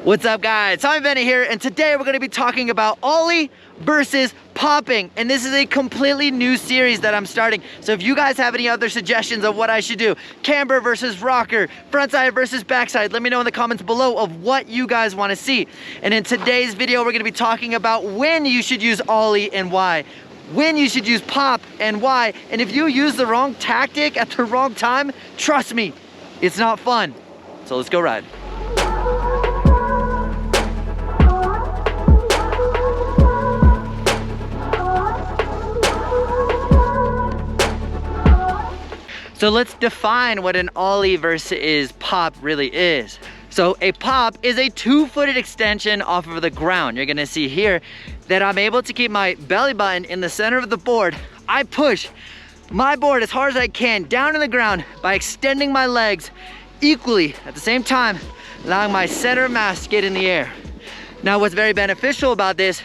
What's up, guys? TommieBAcademy here, and today we're going to be talking about ollie versus popping, and this is a completely new series that I'm starting. So if you guys have any other suggestions of what I should do, camber versus rocker, frontside versus backside, let me know in the comments below of what you guys want to see. And in today's video, we're going to be talking about when you should use ollie and why, when you should use pop and why, and if you use the wrong tactic at the wrong time, trust me, it's not fun. So let's go ride. So let's define what an ollie versus pop really is. So a pop is a 2-footed extension off of the ground. You're gonna see here that I'm able to keep my belly button in the center of the board. I push my board as hard as I can down to the ground by extending my legs equally at the same time, allowing my center of mass to get in the air. Now, what's very beneficial about this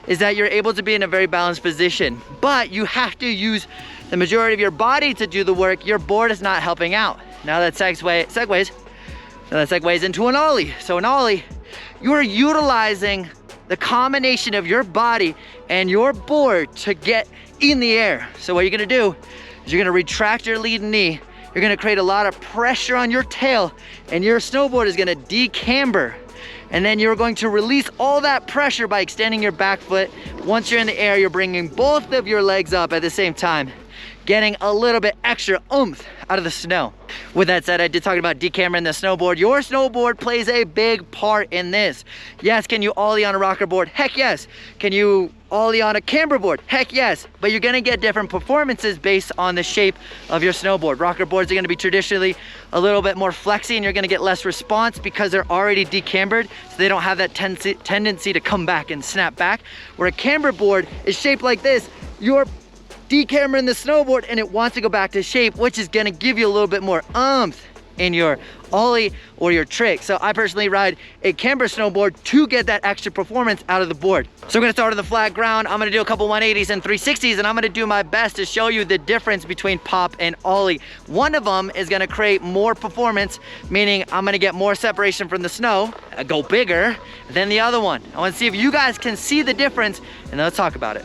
is that you're able to be in a very balanced position, but you have to use the majority of your body to do the work. Your board is not helping out. Now that segues into an ollie. So an ollie, you're utilizing the combination of your body and your board to get in the air. So what you're gonna do is you're gonna retract your lead knee. You're gonna create a lot of pressure on your tail, and your snowboard is gonna decamber. And then you're going to release all that pressure by extending your back foot. Once you're in the air, you're bringing both of your legs up at the same time, getting a little bit extra oomph out of the snow. With that said, I did talk about decambering the snowboard. Your snowboard plays a big part in this. Yes, can you ollie on a rocker board? Heck yes. Can you ollie on a camber board? Heck yes. But you're gonna get different performances based on the shape of your snowboard. Rocker boards are gonna be traditionally a little bit more flexy, and you're gonna get less response because they're already decambered, so they don't have that tendency to come back and snap back. Where a camber board is shaped like this, you're decambering the snowboard and it wants to go back to shape, which is gonna give you a little bit more oomph in your ollie or your trick. So I personally ride a camber snowboard to get that extra performance out of the board. So we're gonna start on the flat ground. I'm gonna do a couple 180s and 360s, and I'm gonna do my best to show you the difference between pop and ollie. One of them is gonna create more performance, meaning I'm gonna get more separation from the snow, go bigger than the other one. I wanna see if you guys can see the difference, and then let's talk about it.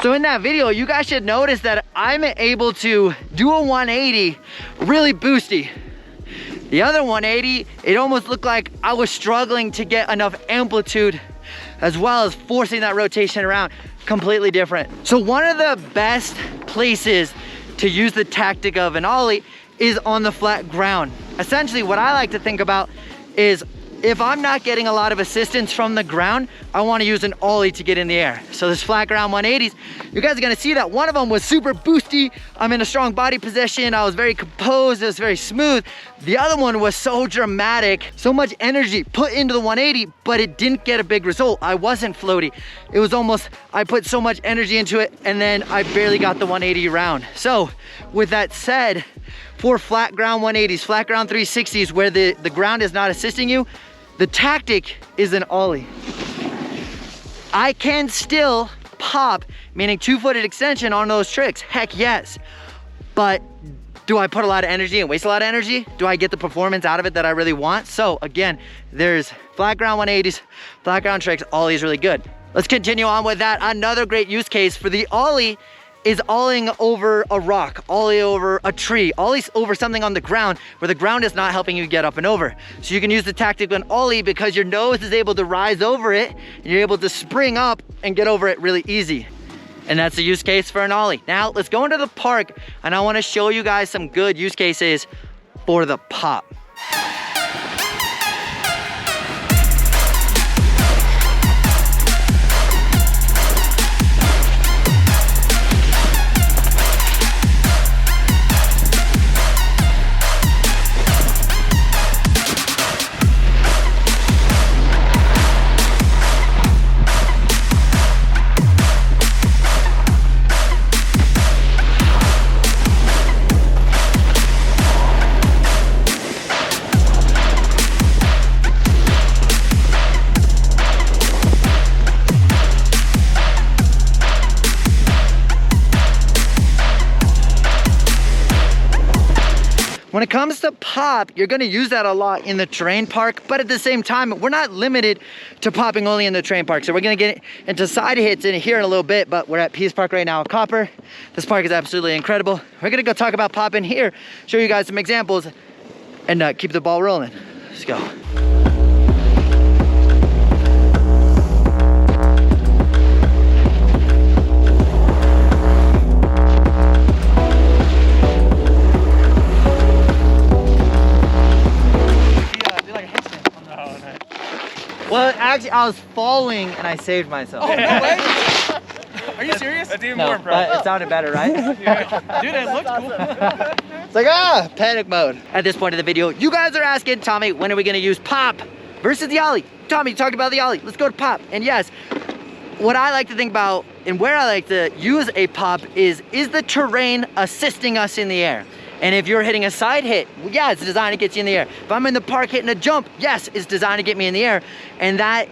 So in that video, you guys should notice that I'm able to do a 180 really boosty. The other 180, it almost looked like I was struggling to get enough amplitude as well as forcing that rotation around. Completely different. So one of the best places to use the tactic of an ollie is on the flat ground. Essentially, what I like to think about is if I'm not getting a lot of assistance from the ground, I want to use an ollie to get in the air. So this flat ground 180s, you guys are gonna see that one of them was super boosty. I'm in a strong body position. I was very composed. It was very smooth. The other one was so dramatic, so much energy put into the 180, but it didn't get a big result. I wasn't floaty. It was almost, I put so much energy into it, and then I barely got the 180 round. So with that said, for flat ground 180s, flat ground 360s, where the ground is not assisting you, the tactic is an ollie. I can still pop, meaning 2-footed extension on those tricks, heck yes. But do I put a lot of energy and waste a lot of energy? Do I get the performance out of it that I really want? So again, there's flat ground 180s, flat ground tricks, ollie is really good. Let's continue on with that. Another great use case for the ollie is ollieing over a rock, ollie over a tree, ollie over something on the ground where the ground is not helping you get up and over. So you can use the tactic of an ollie because your nose is able to rise over it, and you're able to spring up and get over it really easy. And that's the use case for an ollie. Now let's go into the park, and I wanna show you guys some good use cases for the pop. it comes to pop, you're gonna use that a lot in the terrain park, but at the same time, we're not limited to popping only in the terrain park. So we're gonna get into side hits in here in a little bit, but we're at Peace Park right now at Copper. This park is absolutely incredible. We're gonna go talk about popping here, show you guys some examples, and keep the ball rolling. Let's go. Well, actually, I was falling and I saved myself. Oh, no way? Are you serious? That's even more impressive. But it sounded better, right? Yeah. Dude, it looked cool. It's like, panic mode. At this point of the video, you guys are asking, Tommy, when are we gonna use pop versus the ollie? Tommy, talk about the ollie. Let's go to pop. And yes, what I like to think about and where I like to use a pop is the terrain assisting us in the air? And if you're hitting a side hit, well, yeah, it's designed to get you in the air. If I'm in the park hitting a jump, yes, it's designed to get me in the air. And that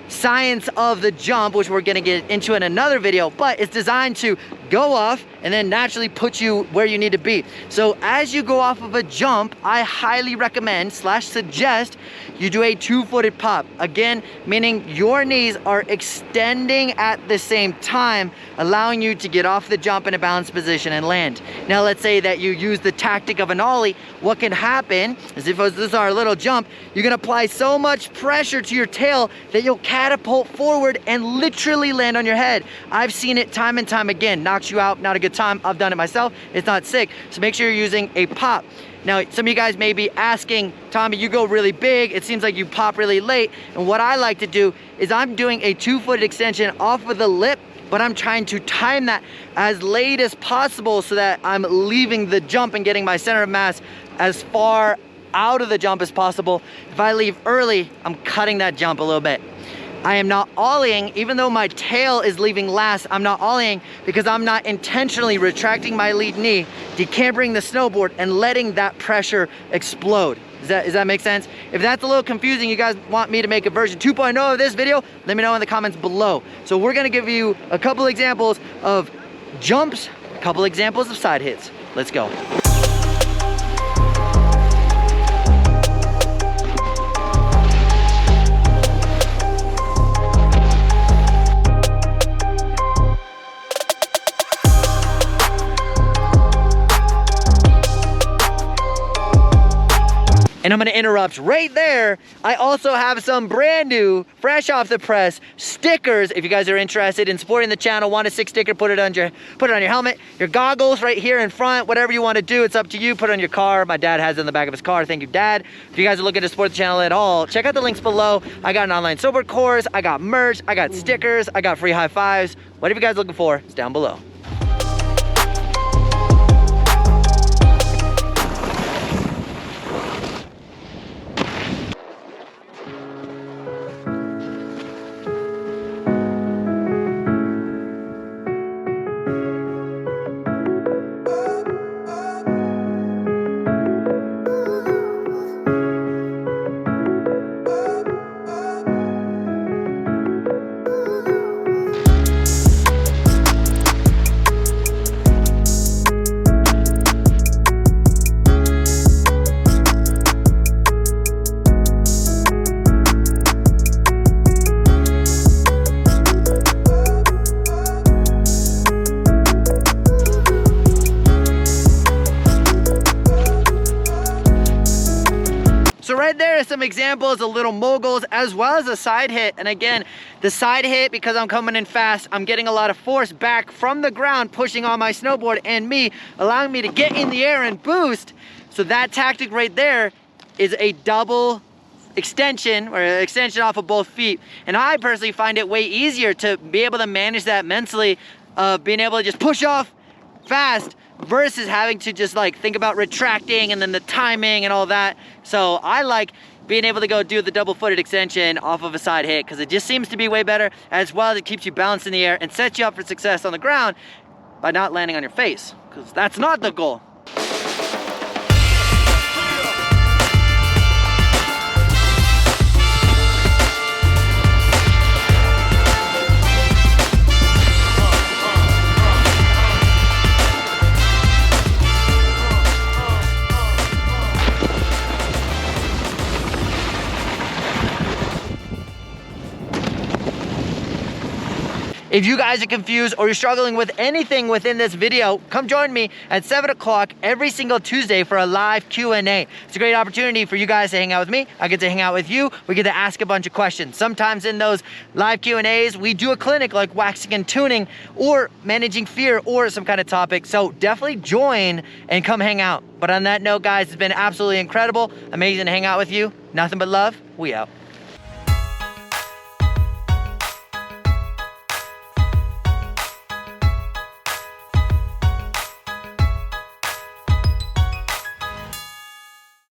science of the jump, which we're gonna get into in another video, but it's designed to go off and then naturally put you where you need to be. So as you go off of a jump, I highly recommend / suggest you do a 2-footed pop. Again, meaning your knees are extending at the same time, allowing you to get off the jump in a balanced position and land. Now let's say that you use the tactic of an ollie. What can happen is if this is our little jump, you're gonna apply so much pressure to your tail that you'll catapult forward and literally land on your head. I've seen it time and time again. Knocks you out, not a good time. I've done it myself. It's not sick. So make sure you're using a pop. Now, some of you guys may be asking, Tommy, you go really big. It seems like you pop really late. And what I like to do is I'm doing a 2-foot extension off of the lip, but I'm trying to time that as late as possible so that I'm leaving the jump and getting my center of mass as far out of the jump as possible. If I leave early, I'm cutting that jump a little bit. I am not ollieing, even though my tail is leaving last, I'm not ollieing because I'm not intentionally retracting my lead knee, decambering the snowboard, and letting that pressure explode. Does that make sense? If that's a little confusing, you guys want me to make a version 2.0 of this video, let me know in the comments below. So we're gonna give you a couple examples of jumps, a couple examples of side hits. Let's go. And I'm gonna interrupt right there. I also have some brand new, fresh off the press stickers. If you guys are interested in supporting the channel, want a 6 sticker, put it on your helmet, your goggles right here in front, whatever you want to do, it's up to you. Put it on your car. My dad has it in the back of his car. Thank you, Dad. If you guys are looking to support the channel at all, check out the links below. I got an online snowboard course, I got merch, I got stickers, I got free high fives. Whatever you guys are looking for, it's down below. So right there are some examples of little moguls as well as a side hit. And again, the side hit, because I'm coming in fast, I'm getting a lot of force back from the ground, pushing on my snowboard and me, allowing me to get in the air and boost. So that tactic right there is a double extension, or an extension off of both feet. And I personally find it way easier to be able to manage that mentally, of being able to just push off fast versus having to just like think about retracting and then the timing and all that. So I like being able to go do the double-footed extension off of a side hit because it just seems to be way better, as well as it keeps you balanced in the air and sets you up for success on the ground by not landing on your face, because that's not the goal. If you guys are confused or you're struggling with anything within this video, come join me at 7 o'clock every single Tuesday for a live Q&A. It's a great opportunity for you guys to hang out with me. I get to hang out with you. We get to ask a bunch of questions. Sometimes in those live Q&As, we do a clinic like waxing and tuning or managing fear or some kind of topic. So definitely join and come hang out. But on that note, guys, it's been absolutely incredible. Amazing to hang out with you. Nothing but love. We out.